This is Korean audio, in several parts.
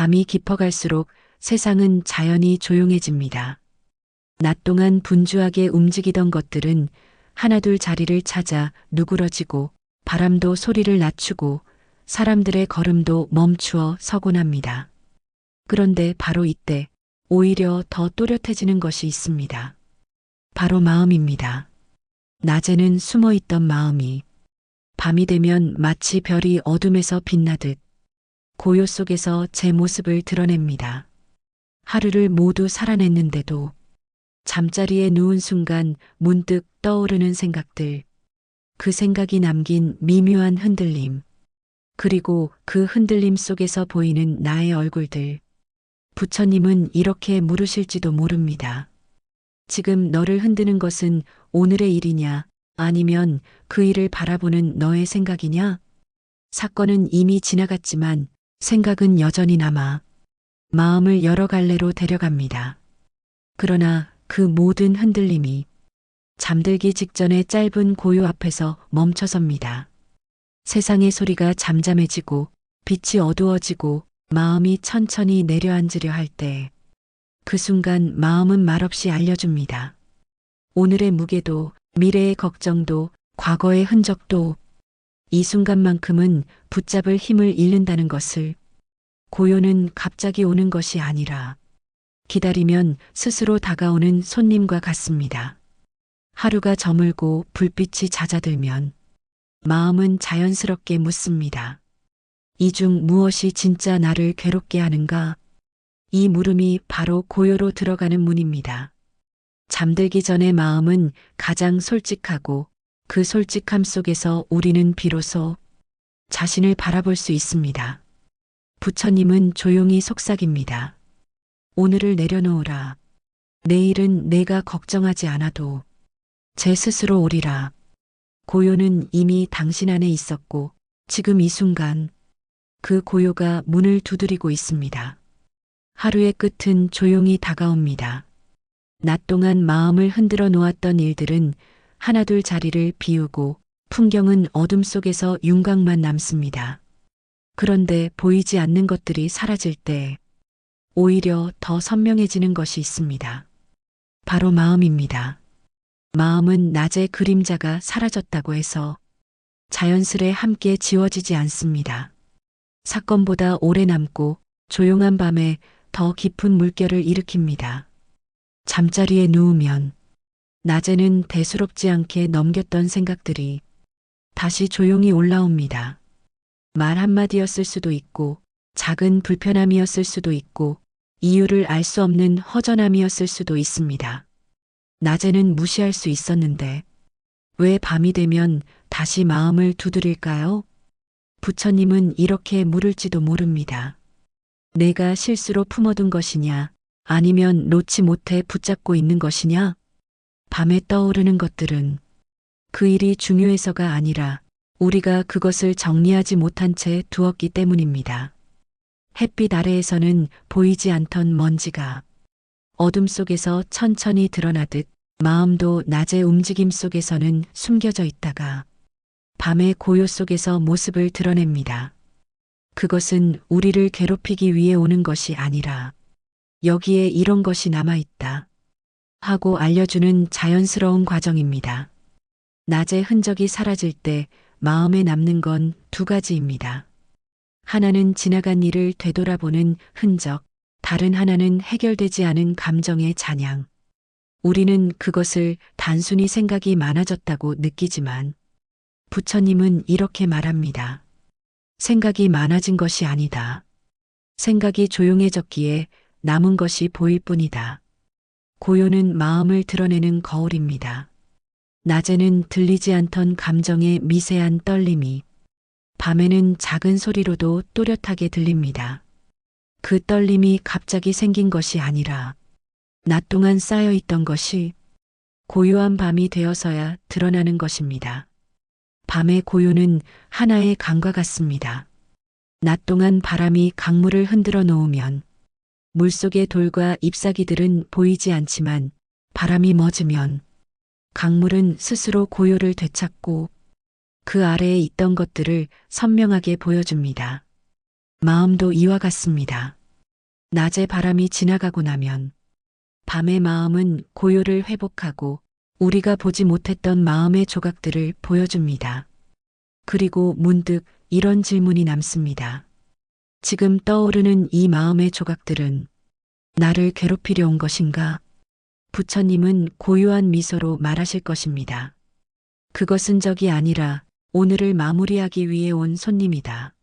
밤이 깊어갈수록 세상은 자연히 조용해집니다. 낮 동안 분주하게 움직이던 것들은 하나둘 자리를 찾아 누그러지고 바람도 소리를 낮추고 사람들의 걸음도 멈추어 서곤 합니다. 그런데 바로 이때 오히려 더 또렷해지는 것이 있습니다. 바로 마음입니다. 낮에는 숨어있던 마음이 밤이 되면 마치 별이 어둠에서 빛나듯 고요 속에서 제 모습을 드러냅니다. 하루를 모두 살아냈는데도 잠자리에 누운 순간 문득 떠오르는 생각들, 그 생각이 남긴 미묘한 흔들림, 그리고 그 흔들림 속에서 보이는 나의 얼굴들. 부처님은 이렇게 물으실지도 모릅니다. 지금 너를 흔드는 것은 오늘의 일이냐, 아니면 그 일을 바라보는 너의 생각이냐? 사건은 이미 지나갔지만 생각은 여전히 남아 마음을 여러 갈래로 데려갑니다. 그러나 그 모든 흔들림이 잠들기 직전의 짧은 고요 앞에서 멈춰섭니다. 세상의 소리가 잠잠해지고 빛이 어두워지고 마음이 천천히 내려앉으려 할 때 그 순간 마음은 말없이 알려줍니다. 오늘의 무게도 미래의 걱정도 과거의 흔적도 이 순간만큼은 붙잡을 힘을 잃는다는 것을. 고요는 갑자기 오는 것이 아니라 기다리면 스스로 다가오는 손님과 같습니다. 하루가 저물고 불빛이 잦아들면 마음은 자연스럽게 묻습니다. 이 중 무엇이 진짜 나를 괴롭게 하는가? 이 물음이 바로 고요로 들어가는 문입니다. 잠들기 전에 마음은 가장 솔직하고 그 솔직함 속에서 우리는 비로소 자신을 바라볼 수 있습니다. 부처님은 조용히 속삭입니다. 오늘을 내려놓으라. 내일은 내가 걱정하지 않아도 제 스스로 오리라. 고요는 이미 당신 안에 있었고 지금 이 순간 그 고요가 문을 두드리고 있습니다. 하루의 끝은 조용히 다가옵니다. 낮 동안 마음을 흔들어 놓았던 일들은 하나둘 자리를 비우고 풍경은 어둠 속에서 윤곽만 남습니다. 그런데 보이지 않는 것들이 사라질 때 오히려 더 선명해지는 것이 있습니다. 바로 마음입니다. 마음은 낮의 그림자가 사라졌다고 해서 자연스레 함께 지워지지 않습니다. 사건보다 오래 남고 조용한 밤에 더 깊은 물결을 일으킵니다. 잠자리에 누우면 낮에는 대수롭지 않게 넘겼던 생각들이 다시 조용히 올라옵니다. 말 한마디였을 수도 있고 작은 불편함이었을 수도 있고 이유를 알 수 없는 허전함이었을 수도 있습니다. 낮에는 무시할 수 있었는데 왜 밤이 되면 다시 마음을 두드릴까요? 부처님은 이렇게 물을지도 모릅니다. 내가 실수로 품어둔 것이냐, 아니면 놓지 못해 붙잡고 있는 것이냐? 밤에 떠오르는 것들은 그 일이 중요해서가 아니라 우리가 그것을 정리하지 못한 채 두었기 때문입니다. 햇빛 아래에서는 보이지 않던 먼지가 어둠 속에서 천천히 드러나듯 마음도 낮의 움직임 속에서는 숨겨져 있다가 밤의 고요 속에서 모습을 드러냅니다. 그것은 우리를 괴롭히기 위해 오는 것이 아니라 여기에 이런 것이 남아있다 하고 알려주는 자연스러운 과정입니다. 낮의 흔적이 사라질 때 마음에 남는 건 두 가지입니다. 하나는 지나간 일을 되돌아보는 흔적, 다른 하나는 해결되지 않은 감정의 잔향. 우리는 그것을 단순히 생각이 많아졌다고 느끼지만 부처님은 이렇게 말합니다. 생각이 많아진 것이 아니다. 생각이 조용해졌기에 남은 것이 보일 뿐이다. 고요는 마음을 드러내는 거울입니다. 낮에는 들리지 않던 감정의 미세한 떨림이 밤에는 작은 소리로도 또렷하게 들립니다. 그 떨림이 갑자기 생긴 것이 아니라 낮 동안 쌓여있던 것이 고요한 밤이 되어서야 드러나는 것입니다. 밤의 고요는 하나의 강과 같습니다. 낮 동안 바람이 강물을 흔들어 놓으면 물속의 돌과 잎사귀들은 보이지 않지만 바람이 멎으면 강물은 스스로 고요를 되찾고 그 아래에 있던 것들을 선명하게 보여줍니다. 마음도 이와 같습니다. 낮의 바람이 지나가고 나면 밤의 마음은 고요를 회복하고 우리가 보지 못했던 마음의 조각들을 보여줍니다. 그리고 문득 이런 질문이 남습니다. 지금 떠오르는 이 마음의 조각들은 나를 괴롭히려 온 것인가? 부처님은 고요한 미소로 말하실 것입니다. 그것은 적이 아니라 오늘을 마무리하기 위해 온 손님이다.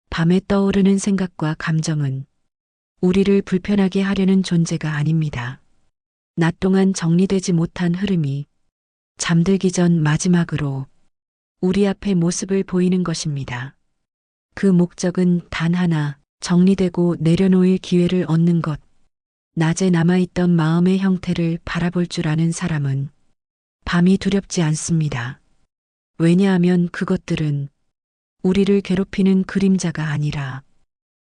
밤에 떠오르는 생각과 감정은 우리를 불편하게 하려는 존재가 아닙니다. 낮 동안 정리되지 못한 흐름이 잠들기 전 마지막으로 우리 앞에 모습을 보이는 것입니다. 그 목적은 단 하나, 정리되고 내려놓을 기회를 얻는 것. 낮에 남아있던 마음의 형태를 바라볼 줄 아는 사람은 밤이 두렵지 않습니다. 왜냐하면 그것들은 우리를 괴롭히는 그림자가 아니라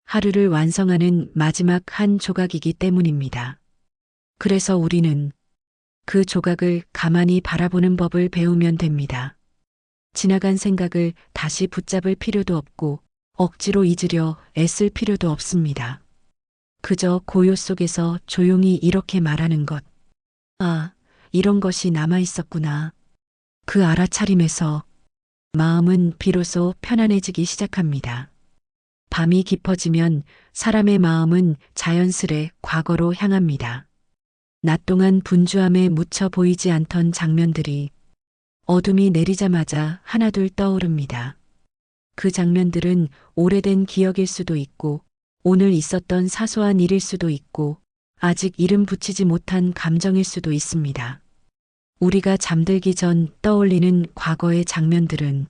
하루를 완성하는 마지막 한 조각이기 때문입니다. 그래서 우리는 그 조각을 가만히 바라보는 법을 배우면 됩니다. 지나간 생각을 다시 붙잡을 필요도 없고 억지로 잊으려 애쓸 필요도 없습니다. 그저 고요 속에서 조용히 이렇게 말하는 것. 아, 이런 것이 남아 있었구나. 그 알아차림에서 마음은 비로소 편안해지기 시작합니다. 밤이 깊어지면 사람의 마음은 자연스레 과거로 향합니다. 낮 동안 분주함에 묻혀 보이지 않던 장면들이 어둠이 내리자마자 하나둘 떠오릅니다. 그 장면들은 오래된 기억일 수도 있고 오늘 있었던 사소한 일일 수도 있고 아직 이름 붙이지 못한 감정일 수도 있습니다. 우리가 잠들기 전 떠올리는 과거의 장면들은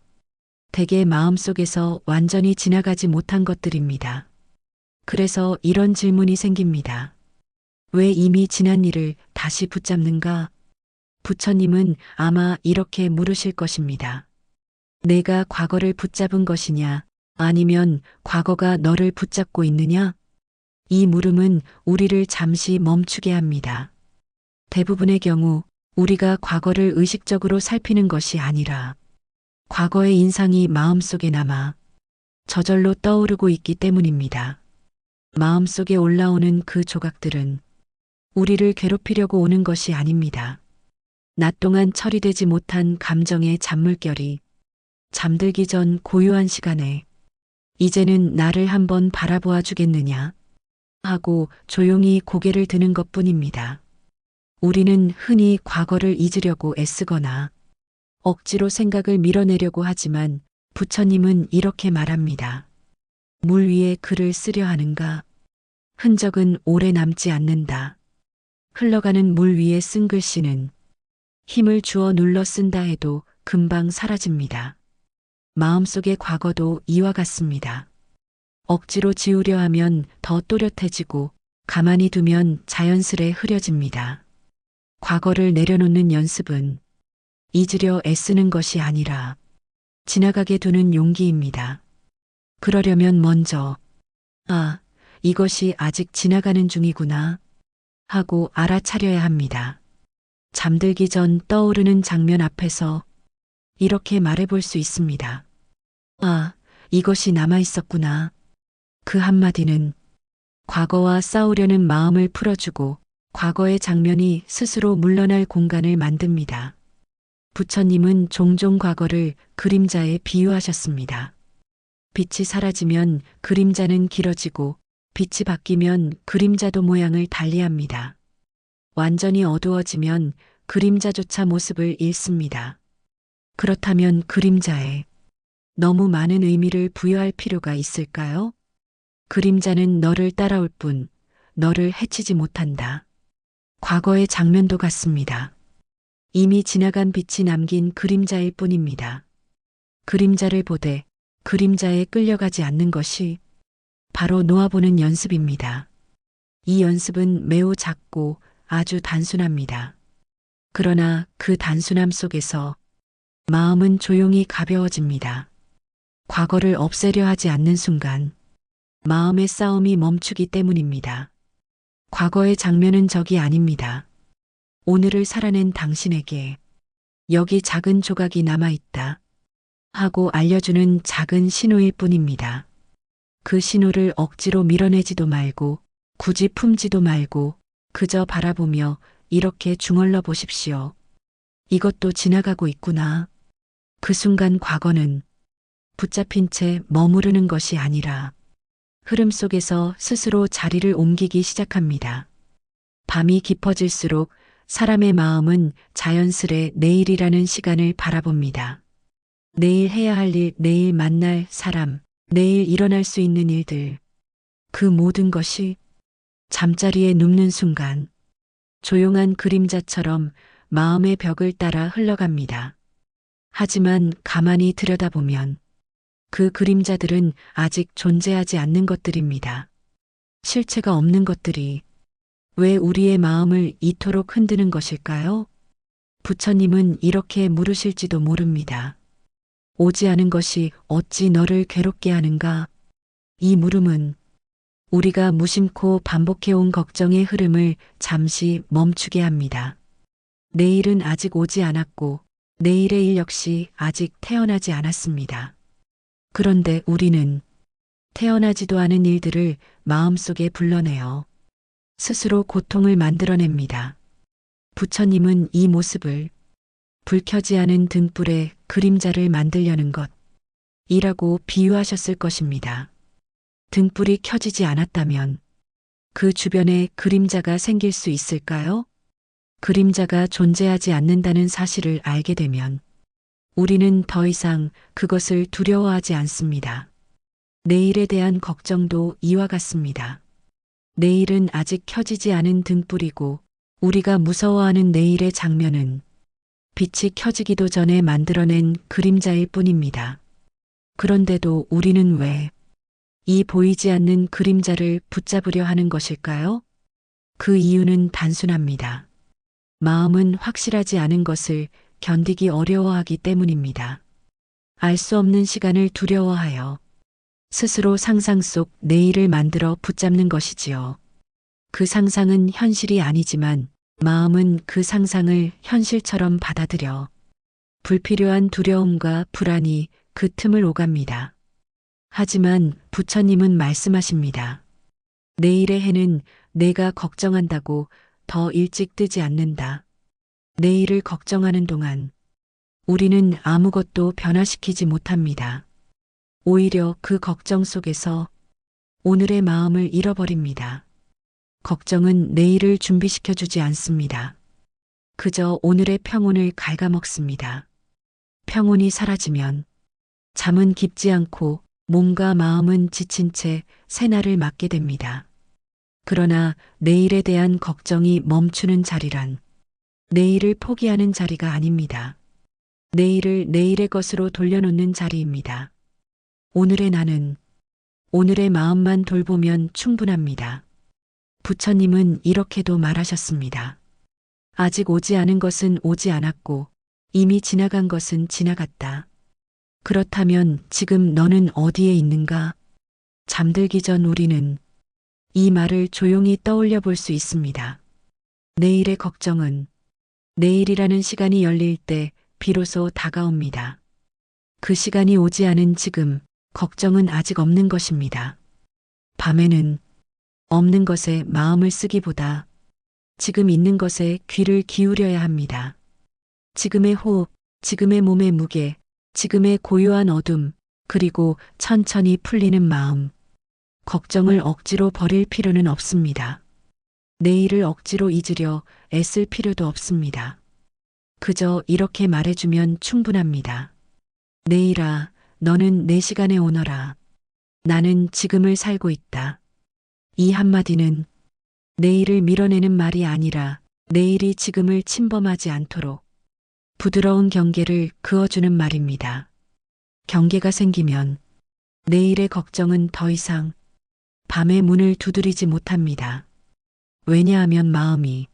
대개 마음속에서 완전히 지나가지 못한 것들입니다. 그래서 이런 질문이 생깁니다. 왜 이미 지난 일을 다시 붙잡는가? 부처님은 아마 이렇게 물으실 것입니다. 내가 과거를 붙잡은 것이냐? 아니면 과거가 너를 붙잡고 있느냐? 이 물음은 우리를 잠시 멈추게 합니다. 대부분의 경우 우리가 과거를 의식적으로 살피는 것이 아니라 과거의 인상이 마음속에 남아 저절로 떠오르고 있기 때문입니다. 마음속에 올라오는 그 조각들은 우리를 괴롭히려고 오는 것이 아닙니다. 낮 동안 처리되지 못한 감정의 잔물결이 잠들기 전 고요한 시간에 이제는 나를 한번 바라보아 주겠느냐 하고 조용히 고개를 드는 것뿐입니다. 우리는 흔히 과거를 잊으려고 애쓰거나 억지로 생각을 밀어내려고 하지만 부처님은 이렇게 말합니다. 물 위에 글을 쓰려 하는가? 흔적은 오래 남지 않는다. 흘러가는 물 위에 쓴 글씨는 힘을 주어 눌러 쓴다 해도 금방 사라집니다. 마음속의 과거도 이와 같습니다. 억지로 지우려 하면 더 또렷해지고 가만히 두면 자연스레 흐려집니다. 과거를 내려놓는 연습은 잊으려 애쓰는 것이 아니라 지나가게 두는 용기입니다. 그러려면 먼저 아, 이것이 아직 지나가는 중이구나 하고 알아차려야 합니다. 잠들기 전 떠오르는 장면 앞에서 이렇게 말해볼 수 있습니다. 아, 이것이 남아 있었구나. 그 한마디는 과거와 싸우려는 마음을 풀어주고 과거의 장면이 스스로 물러날 공간을 만듭니다. 부처님은 종종 과거를 그림자에 비유하셨습니다. 빛이 사라지면 그림자는 길어지고 빛이 바뀌면 그림자도 모양을 달리합니다. 완전히 어두워지면 그림자조차 모습을 잃습니다. 그렇다면 그림자에 너무 많은 의미를 부여할 필요가 있을까요? 그림자는 너를 따라올 뿐 너를 해치지 못한다. 과거의 장면도 같습니다. 이미 지나간 빛이 남긴 그림자일 뿐입니다. 그림자를 보되 그림자에 끌려가지 않는 것이 바로 놓아보는 연습입니다. 이 연습은 매우 작고 아주 단순합니다. 그러나 그 단순함 속에서 마음은 조용히 가벼워집니다. 과거를 없애려 하지 않는 순간 마음의 싸움이 멈추기 때문입니다. 과거의 장면은 적이 아닙니다. 오늘을 살아낸 당신에게 여기 작은 조각이 남아있다 하고 알려주는 작은 신호일 뿐입니다. 그 신호를 억지로 밀어내지도 말고 굳이 품지도 말고 그저 바라보며 이렇게 중얼러 보십시오. 이것도 지나가고 있구나. 그 순간 과거는 붙잡힌 채 머무르는 것이 아니라 흐름 속에서 스스로 자리를 옮기기 시작합니다. 밤이 깊어질수록 사람의 마음은 자연스레 내일이라는 시간을 바라봅니다. 내일 해야 할 일, 내일 만날 사람, 내일 일어날 수 있는 일들. 그 모든 것이 잠자리에 눕는 순간 조용한 그림자처럼 마음의 벽을 따라 흘러갑니다. 하지만 가만히 들여다보면 그 그림자들은 아직 존재하지 않는 것들입니다. 실체가 없는 것들이 왜 우리의 마음을 이토록 흔드는 것일까요? 부처님은 이렇게 물으실지도 모릅니다. 오지 않은 것이 어찌 너를 괴롭게 하는가? 이 물음은 우리가 무심코 반복해온 걱정의 흐름을 잠시 멈추게 합니다. 내일은 아직 오지 않았고 내일의 일 역시 아직 태어나지 않았습니다. 그런데 우리는 태어나지도 않은 일들을 마음속에 불러내어 스스로 고통을 만들어냅니다. 부처님은 이 모습을 불 켜지 않은 등불에 그림자를 만들려는 것이라고 비유하셨을 것입니다. 등불이 켜지지 않았다면 그 주변에 그림자가 생길 수 있을까요? 그림자가 존재하지 않는다는 사실을 알게 되면 우리는 더 이상 그것을 두려워하지 않습니다. 내일에 대한 걱정도 이와 같습니다. 내일은 아직 켜지지 않은 등불이고 우리가 무서워하는 내일의 장면은 빛이 켜지기도 전에 만들어낸 그림자일 뿐입니다. 그런데도 우리는 왜 이 보이지 않는 그림자를 붙잡으려 하는 것일까요? 그 이유는 단순합니다. 마음은 확실하지 않은 것을 견디기 어려워하기 때문입니다. 알 수 없는 시간을 두려워하여 스스로 상상 속 내일을 만들어 붙잡는 것이지요. 그 상상은 현실이 아니지만 마음은 그 상상을 현실처럼 받아들여 불필요한 두려움과 불안이 그 틈을 오갑니다. 하지만 부처님은 말씀하십니다. 내일의 해는 내가 걱정한다고 더 일찍 뜨지 않는다. 내일을 걱정하는 동안 우리는 아무것도 변화시키지 못합니다. 오히려 그 걱정 속에서 오늘의 마음을 잃어버립니다. 걱정은 내일을 준비시켜주지 않습니다. 그저 오늘의 평온을 갉아먹습니다. 평온이 사라지면 잠은 깊지 않고 몸과 마음은 지친 채 새날을 맞게 됩니다. 그러나 내일에 대한 걱정이 멈추는 자리란 내일을 포기하는 자리가 아닙니다. 내일을 내일의 것으로 돌려놓는 자리입니다. 오늘의 나는 오늘의 마음만 돌보면 충분합니다. 부처님은 이렇게도 말하셨습니다. 아직 오지 않은 것은 오지 않았고 이미 지나간 것은 지나갔다. 그렇다면 지금 너는 어디에 있는가? 잠들기 전 우리는 이 말을 조용히 떠올려 볼 수 있습니다. 내일의 걱정은 내일이라는 시간이 열릴 때 비로소 다가옵니다. 그 시간이 오지 않은 지금 걱정은 아직 없는 것입니다. 밤에는 없는 것에 마음을 쓰기보다 지금 있는 것에 귀를 기울여야 합니다. 지금의 호흡, 지금의 몸의 무게, 지금의 고요한 어둠, 그리고 천천히 풀리는 마음. 걱정을 억지로 버릴 필요는 없습니다. 내일을 억지로 잊으려 애쓸 필요도 없습니다. 그저 이렇게 말해주면 충분합니다. 내일아, 너는 내 시간에 오너라. 나는 지금을 살고 있다. 이 한마디는 내일을 밀어내는 말이 아니라 내일이 지금을 침범하지 않도록 부드러운 경계를 그어주는 말입니다. 경계가 생기면 내일의 걱정은 더 이상 밤의 문을 두드리지 못합니다. 왜냐하면 마음이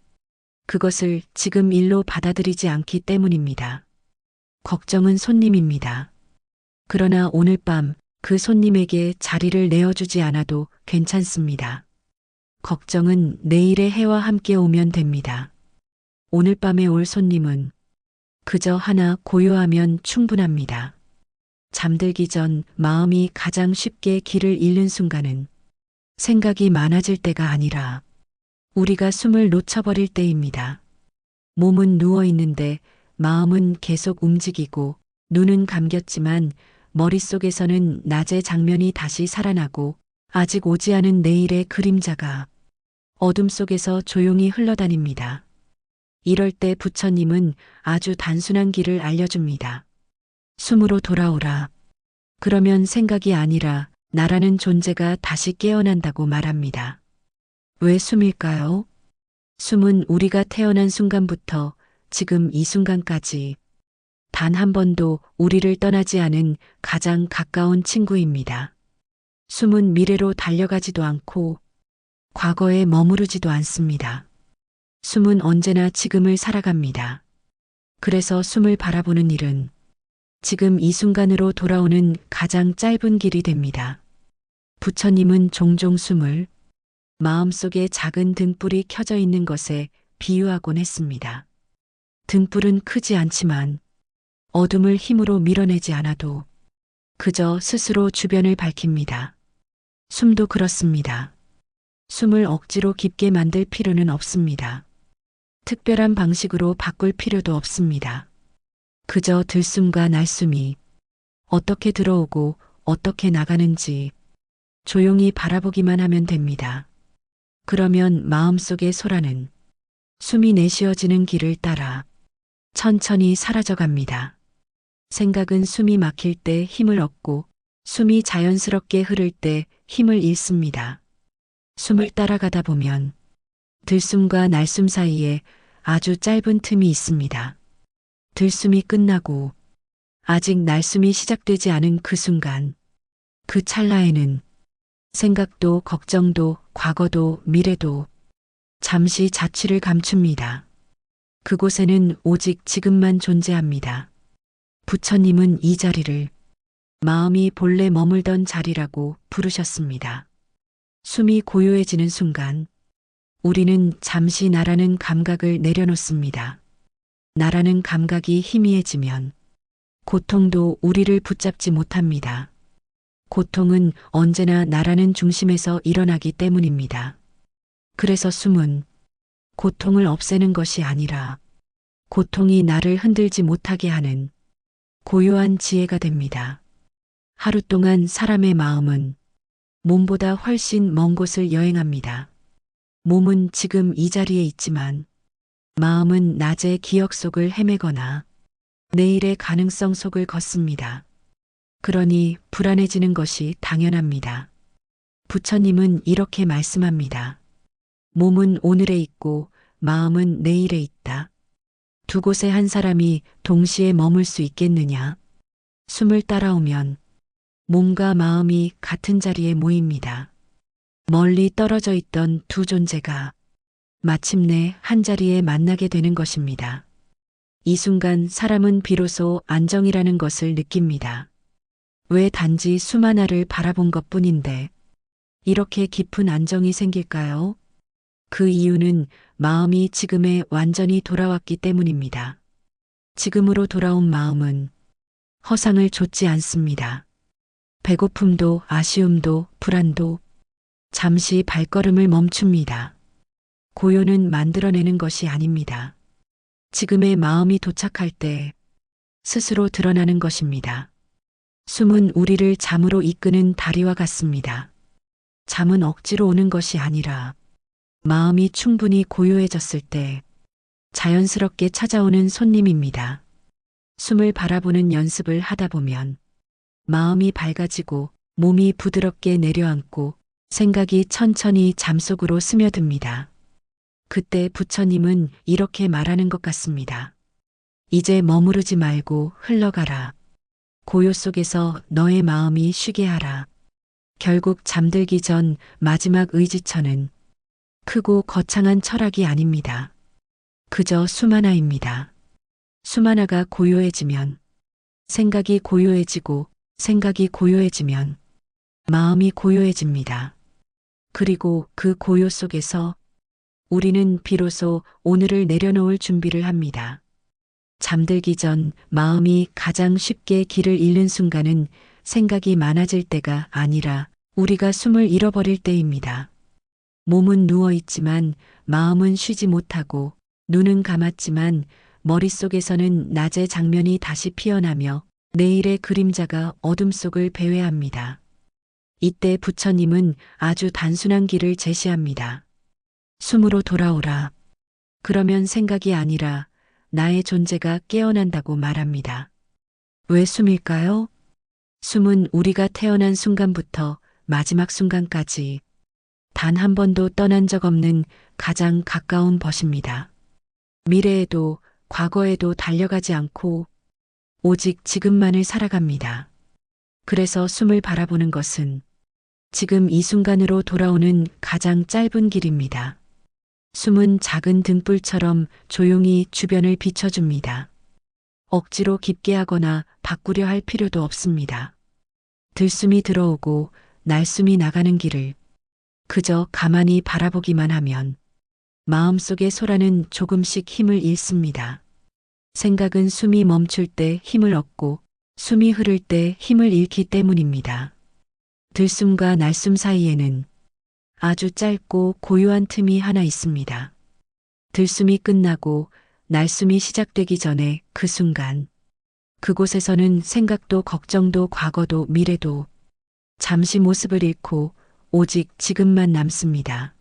그것을 지금 일로 받아들이지 않기 때문입니다. 걱정은 손님입니다. 그러나 오늘 밤 그 손님에게 자리를 내어주지 않아도 괜찮습니다. 걱정은 내일의 해와 함께 오면 됩니다. 오늘 밤에 올 손님은 그저 하나 고요하면 충분합니다. 잠들기 전 마음이 가장 쉽게 길을 잃는 순간은 생각이 많아질 때가 아니라 우리가 숨을 놓쳐버릴 때입니다. 몸은 누워 있는데 마음은 계속 움직이고 눈은 감겼지만 머릿속에서는 낮의 장면이 다시 살아나고 아직 오지 않은 내일의 그림자가 어둠 속에서 조용히 흘러다닙니다. 이럴 때 부처님은 아주 단순한 길을 알려줍니다. 숨으로 돌아오라. 그러면 생각이 아니라 나라는 존재가 다시 깨어난다고 말합니다. 왜 숨일까요? 숨은 우리가 태어난 순간부터 지금 이 순간까지 단 한 번도 우리를 떠나지 않은 가장 가까운 친구입니다. 숨은 미래로 달려가지도 않고 과거에 머무르지도 않습니다. 숨은 언제나 지금을 살아갑니다. 그래서 숨을 바라보는 일은 지금 이 순간으로 돌아오는 가장 짧은 길이 됩니다. 부처님은 종종 숨을 마음속에 작은 등불이 켜져 있는 것에 비유하곤 했습니다. 등불은 크지 않지만 어둠을 힘으로 밀어내지 않아도 그저 스스로 주변을 밝힙니다. 숨도 그렇습니다. 숨을 억지로 깊게 만들 필요는 없습니다. 특별한 방식으로 바꿀 필요도 없습니다. 그저 들숨과 날숨이 어떻게 들어오고 어떻게 나가는지 조용히 바라보기만 하면 됩니다. 그러면 마음속의 소라는 숨이 내쉬어지는 길을 따라 천천히 사라져갑니다. 생각은 숨이 막힐 때 힘을 얻고 숨이 자연스럽게 흐를 때 힘을 잃습니다. 숨을 따라가다 보면 들숨과 날숨 사이에 아주 짧은 틈이 있습니다. 들숨이 끝나고 아직 날숨이 시작되지 않은 그 순간, 그 찰나에는 생각도 걱정도 과거도 미래도 잠시 자취를 감춥니다. 그곳에는 오직 지금만 존재합니다. 부처님은 이 자리를 마음이 본래 머물던 자리라고 부르셨습니다. 숨이 고요해지는 순간 우리는 잠시 나라는 감각을 내려놓습니다. 나라는 감각이 희미해지면 고통도 우리를 붙잡지 못합니다. 고통은 언제나 나라는 중심에서 일어나기 때문입니다. 그래서 숨은 고통을 없애는 것이 아니라 고통이 나를 흔들지 못하게 하는 고요한 지혜가 됩니다. 하루 동안 사람의 마음은 몸보다 훨씬 먼 곳을 여행합니다. 몸은 지금 이 자리에 있지만 마음은 낮의 기억 속을 헤매거나 내일의 가능성 속을 걷습니다. 그러니 불안해지는 것이 당연합니다. 부처님은 이렇게 말씀합니다. 몸은 오늘에 있고 마음은 내일에 있다. 두 곳에 한 사람이 동시에 머물 수 있겠느냐? 숨을 따라오면 몸과 마음이 같은 자리에 모입니다. 멀리 떨어져 있던 두 존재가 마침내 한 자리에 만나게 되는 것입니다. 이 순간 사람은 비로소 안정이라는 것을 느낍니다. 왜 단지 숨 하나를 바라본 것뿐인데 이렇게 깊은 안정이 생길까요? 그 이유는 마음이 지금에 완전히 돌아왔기 때문입니다. 지금으로 돌아온 마음은 허상을 좇지 않습니다. 배고픔도 아쉬움도 불안도 잠시 발걸음을 멈춥니다. 고요는 만들어내는 것이 아닙니다. 지금의 마음이 도착할 때 스스로 드러나는 것입니다. 숨은 우리를 잠으로 이끄는 다리와 같습니다. 잠은 억지로 오는 것이 아니라 마음이 충분히 고요해졌을 때 자연스럽게 찾아오는 손님입니다. 숨을 바라보는 연습을 하다 보면 마음이 밝아지고 몸이 부드럽게 내려앉고 생각이 천천히 잠속으로 스며듭니다. 그때 부처님은 이렇게 말하는 것 같습니다. 이제 머무르지 말고 흘러가라. 고요 속에서 너의 마음이 쉬게 하라. 결국 잠들기 전 마지막 의지처는 크고 거창한 철학이 아닙니다. 그저 숨 하나입니다. 숨 하나가 고요해지면 생각이 고요해지고 생각이 고요해지면 마음이 고요해집니다. 그리고 그 고요 속에서 우리는 비로소 오늘을 내려놓을 준비를 합니다. 잠들기 전 마음이 가장 쉽게 길을 잃는 순간은 생각이 많아질 때가 아니라 우리가 숨을 잃어버릴 때입니다. 몸은 누워있지만 마음은 쉬지 못하고 눈은 감았지만 머릿속에서는 낮의 장면이 다시 피어나며 내일의 그림자가 어둠 속을 배회합니다. 이때 부처님은 아주 단순한 길을 제시합니다. 숨으로 돌아오라. 그러면 생각이 아니라 나의 존재가 깨어난다고 말합니다. 왜 숨일까요? 숨은 우리가 태어난 순간부터 마지막 순간까지 단 한 번도 떠난 적 없는 가장 가까운 벗입니다. 미래에도 과거에도 달려가지 않고 오직 지금만을 살아갑니다. 그래서 숨을 바라보는 것은 지금 이 순간으로 돌아오는 가장 짧은 길입니다. 숨은 작은 등불처럼 조용히 주변을 비춰줍니다. 억지로 깊게 하거나 바꾸려 할 필요도 없습니다. 들숨이 들어오고 날숨이 나가는 길을 그저 가만히 바라보기만 하면 마음속의 소라는 조금씩 힘을 잃습니다. 생각은 숨이 멈출 때 힘을 얻고 숨이 흐를 때 힘을 잃기 때문입니다. 들숨과 날숨 사이에는 아주 짧고 고요한 틈이 하나 있습니다. 들숨이 끝나고 날숨이 시작되기 전에 그 순간, 그곳에서는 생각도 걱정도 과거도 미래도 잠시 모습을 잃고 오직 지금만 남습니다.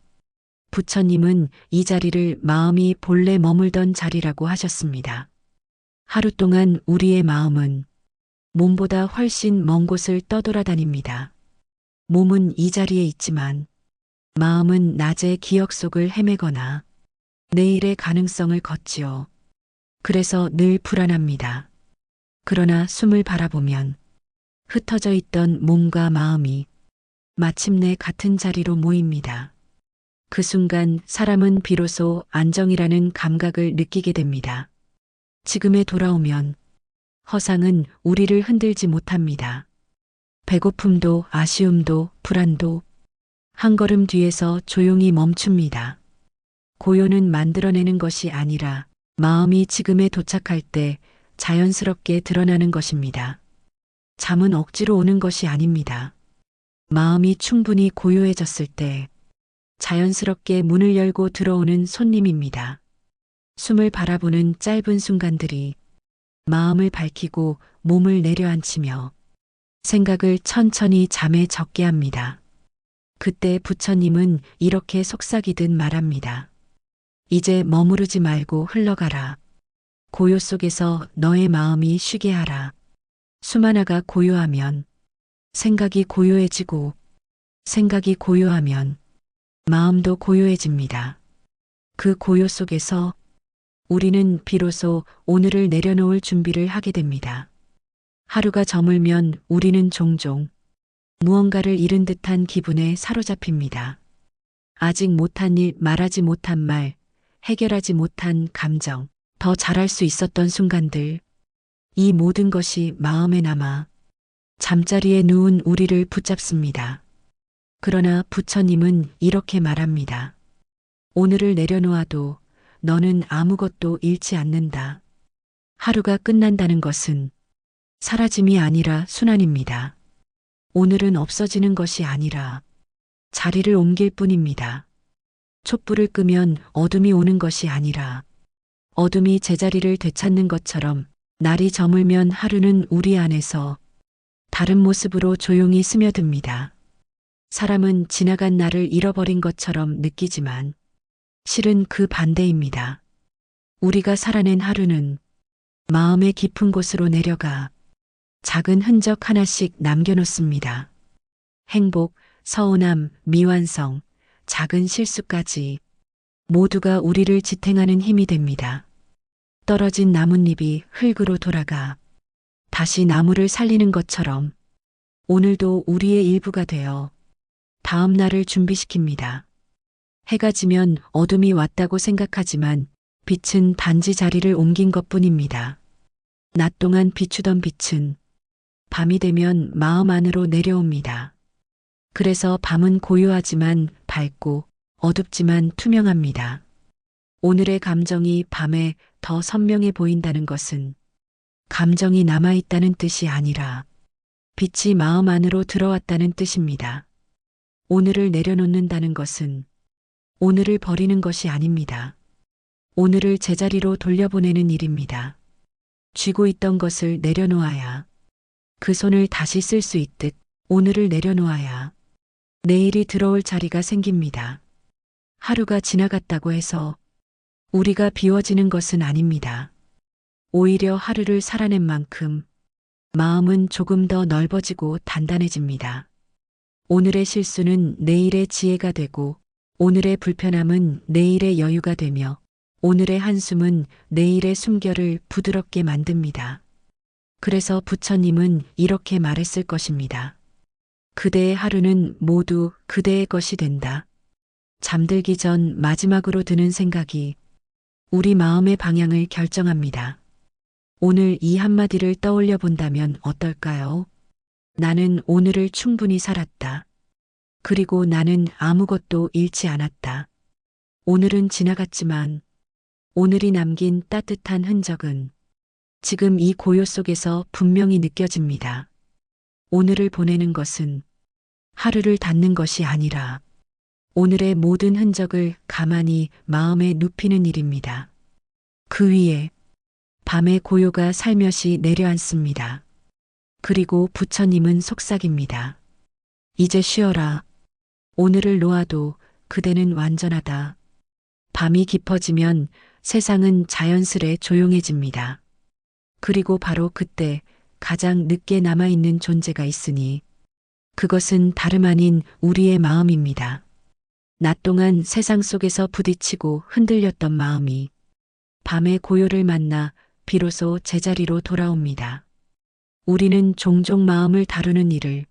부처님은 이 자리를 마음이 본래 머물던 자리라고 하셨습니다. 하루 동안 우리의 마음은 몸보다 훨씬 먼 곳을 떠돌아다닙니다. 몸은 이 자리에 있지만 마음은 낮의 기억 속을 헤매거나 내일의 가능성을 걷지요. 그래서 늘 불안합니다. 그러나 숨을 바라보면 흩어져 있던 몸과 마음이 마침내 같은 자리로 모입니다. 그 순간 사람은 비로소 안정이라는 감각을 느끼게 됩니다. 지금에 돌아오면 허상은 우리를 흔들지 못합니다. 배고픔도 아쉬움도 불안도 한 걸음 뒤에서 조용히 멈춥니다. 고요는 만들어내는 것이 아니라 마음이 지금에 도착할 때 자연스럽게 드러나는 것입니다. 잠은 억지로 오는 것이 아닙니다. 마음이 충분히 고요해졌을 때 자연스럽게 문을 열고 들어오는 손님입니다. 숨을 바라보는 짧은 순간들이 마음을 밝히고 몸을 내려앉히며 생각을 천천히 잠에 적게 합니다. 그때 부처님은 이렇게 속삭이듯 말합니다. 이제 머무르지 말고 흘러가라. 고요 속에서 너의 마음이 쉬게 하라. 숨 하나가 고요하면 생각이 고요해지고 생각이 고요하면 마음도 고요해집니다. 그 고요 속에서 우리는 비로소 오늘을 내려놓을 준비를 하게 됩니다. 하루가 저물면 우리는 종종 무언가를 잃은 듯한 기분에 사로잡힙니다. 아직 못한 일, 말하지 못한 말, 해결하지 못한 감정, 더 잘할 수 있었던 순간들, 이 모든 것이 마음에 남아 잠자리에 누운 우리를 붙잡습니다. 그러나 부처님은 이렇게 말합니다. 오늘을 내려놓아도 너는 아무것도 잃지 않는다. 하루가 끝난다는 것은 사라짐이 아니라 순환입니다. 오늘은 없어지는 것이 아니라 자리를 옮길 뿐입니다. 촛불을 끄면 어둠이 오는 것이 아니라 어둠이 제자리를 되찾는 것처럼 날이 저물면 하루는 우리 안에서 다른 모습으로 조용히 스며듭니다. 사람은 지나간 날을 잃어버린 것처럼 느끼지만 실은 그 반대입니다. 우리가 살아낸 하루는 마음의 깊은 곳으로 내려가 작은 흔적 하나씩 남겨놓습니다. 행복, 서운함, 미완성, 작은 실수까지 모두가 우리를 지탱하는 힘이 됩니다. 떨어진 나뭇잎이 흙으로 돌아가 다시 나무를 살리는 것처럼 오늘도 우리의 일부가 되어 다음 날을 준비시킵니다. 해가 지면 어둠이 왔다고 생각하지만 빛은 단지 자리를 옮긴 것뿐입니다. 낮 동안 비추던 빛은 밤이 되면 마음 안으로 내려옵니다. 그래서 밤은 고요하지만 밝고 어둡지만 투명합니다. 오늘의 감정이 밤에 더 선명해 보인다는 것은 감정이 남아있다는 뜻이 아니라 빛이 마음 안으로 들어왔다는 뜻입니다. 오늘을 내려놓는다는 것은 오늘을 버리는 것이 아닙니다. 오늘을 제자리로 돌려보내는 일입니다. 쥐고 있던 것을 내려놓아야 그 손을 다시 쓸 수 있듯 오늘을 내려놓아야 내일이 들어올 자리가 생깁니다. 하루가 지나갔다고 해서 우리가 비워지는 것은 아닙니다. 오히려 하루를 살아낸 만큼 마음은 조금 더 넓어지고 단단해집니다. 오늘의 실수는 내일의 지혜가 되고 오늘의 불편함은 내일의 여유가 되며 오늘의 한숨은 내일의 숨결을 부드럽게 만듭니다. 그래서 부처님은 이렇게 말했을 것입니다. 그대의 하루는 모두 그대의 것이 된다. 잠들기 전 마지막으로 드는 생각이 우리 마음의 방향을 결정합니다. 오늘 이 한마디를 떠올려 본다면 어떨까요? 나는 오늘을 충분히 살았다. 그리고 나는 아무것도 잃지 않았다. 오늘은 지나갔지만 오늘이 남긴 따뜻한 흔적은 지금 이 고요 속에서 분명히 느껴집니다. 오늘을 보내는 것은 하루를 닫는 것이 아니라 오늘의 모든 흔적을 가만히 마음에 눕히는 일입니다. 그 위에 밤의 고요가 살며시 내려앉습니다. 그리고 부처님은 속삭입니다. 이제 쉬어라. 오늘을 놓아도 그대는 완전하다. 밤이 깊어지면 세상은 자연스레 조용해집니다. 그리고 바로 그때 가장 늦게 남아있는 존재가 있으니 그것은 다름 아닌 우리의 마음입니다. 낮 동안 세상 속에서 부딪히고 흔들렸던 마음이 밤의 고요를 만나 비로소 제자리로 돌아옵니다. 우리는 종종 마음을 다루는 일을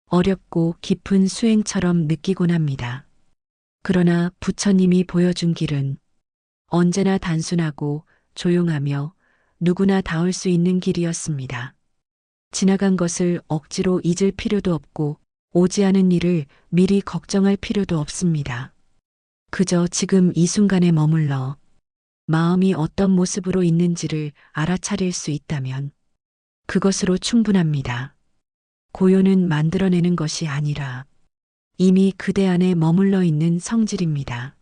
어렵고 깊은 수행처럼 느끼곤 합니다. 그러나 부처님이 보여준 길은 언제나 단순하고 조용하며 누구나 닿을 수 있는 길이었습니다. 지나간 것을 억지로 잊을 필요도 없고 오지 않은 일을 미리 걱정할 필요도 없습니다. 그저 지금 이 순간에 머물러 마음이 어떤 모습으로 있는지를 알아차릴 수 있다면 그것으로 충분합니다. 고요는 만들어내는 것이 아니라 이미 그대 안에 머물러 있는 성질입니다.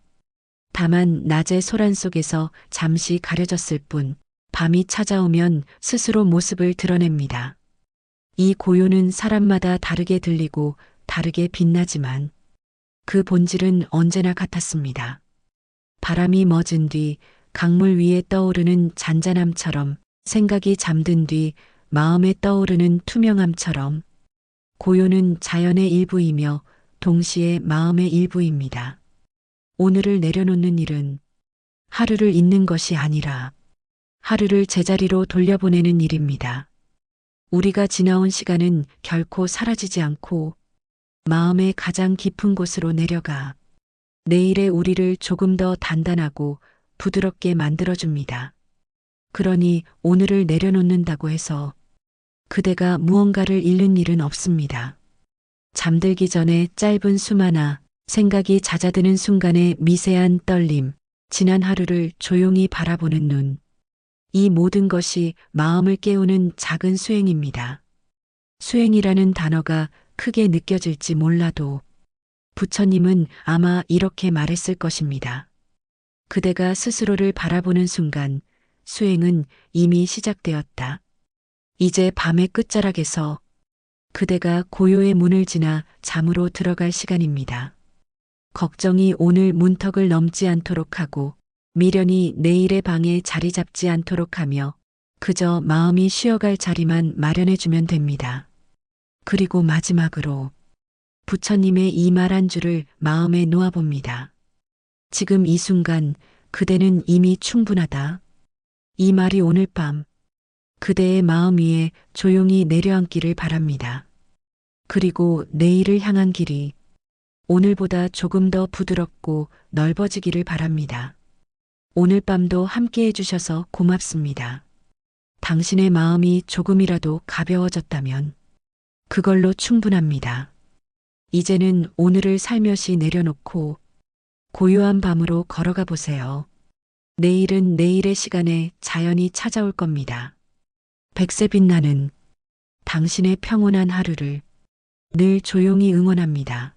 다만 낮의 소란 속에서 잠시 가려졌을 뿐 밤이 찾아오면 스스로 모습을 드러냅니다. 이 고요는 사람마다 다르게 들리고 다르게 빛나지만 그 본질은 언제나 같았습니다. 바람이 멎은 뒤 강물 위에 떠오르는 잔잔함처럼 생각이 잠든 뒤 마음에 떠오르는 투명함처럼 고요는 자연의 일부이며 동시에 마음의 일부입니다. 오늘을 내려놓는 일은 하루를 잊는 것이 아니라 하루를 제자리로 돌려보내는 일입니다. 우리가 지나온 시간은 결코 사라지지 않고 마음의 가장 깊은 곳으로 내려가 내일의 우리를 조금 더 단단하고 부드럽게 만들어줍니다. 그러니 오늘을 내려놓는다고 해서 그대가 무언가를 잃는 일은 없습니다. 잠들기 전에 짧은 숨 하나, 생각이 잦아드는 순간의 미세한 떨림, 지난 하루를 조용히 바라보는 눈. 이 모든 것이 마음을 깨우는 작은 수행입니다. 수행이라는 단어가 크게 느껴질지 몰라도 부처님은 아마 이렇게 말했을 것입니다. 그대가 스스로를 바라보는 순간 수행은 이미 시작되었다. 이제 밤의 끝자락에서 그대가 고요의 문을 지나 잠으로 들어갈 시간입니다. 걱정이 오늘 문턱을 넘지 않도록 하고 미련이 내일의 방에 자리 잡지 않도록 하며 그저 마음이 쉬어갈 자리만 마련해주면 됩니다. 그리고 마지막으로 부처님의 이 말 한 줄을 마음에 놓아봅니다. 지금 이 순간 그대는 이미 충분하다. 이 말이 오늘 밤 그대의 마음 위에 조용히 내려앉기를 바랍니다. 그리고 내일을 향한 길이 오늘보다 조금 더 부드럽고 넓어지기를 바랍니다. 오늘 밤도 함께 해주셔서 고맙습니다. 당신의 마음이 조금이라도 가벼워졌다면 그걸로 충분합니다. 이제는 오늘을 살며시 내려놓고 고요한 밤으로 걸어가 보세요. 내일은 내일의 시간에 자연히 찾아올 겁니다. 백세 빛나는 당신의 평온한 하루를 늘 조용히 응원합니다.